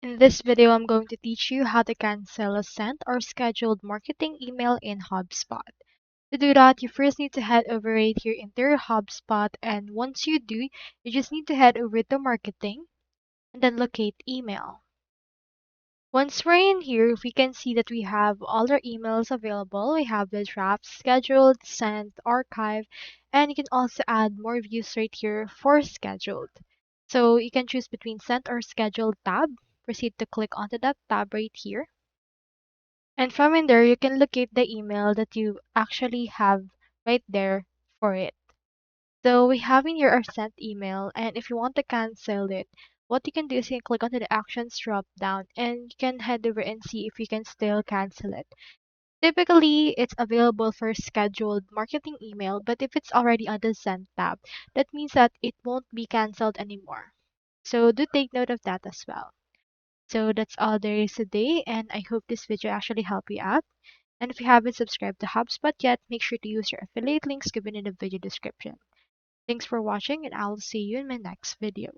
In this video, I'm going to teach you how to cancel a sent or scheduled marketing email in HubSpot. To do that, you first need to head over right here into your HubSpot, and once you do, you just need to head over to marketing and then locate email. Once we're in here, we can see that we have all our emails available. We have the draft, scheduled, sent, archive, and you can also add more views right here for scheduled. So you can choose between sent or scheduled tab. Proceed to click onto that tab right here. And from in there, you can locate the email that you actually have right there for it. So we have in here our sent email, and if you want to cancel it, what you can do is you can click onto the actions drop down and you can head over and see if you can still cancel it. Typically, it's available for scheduled marketing email, but if it's already on the sent tab, that means that it won't be canceled anymore. So do take note of that as well. So that's all there is today, and I hope this video actually helped you out. And if you haven't subscribed to HubSpot yet, make sure to use your affiliate links given in the video description. Thanks for watching, and I'll see you in my next video.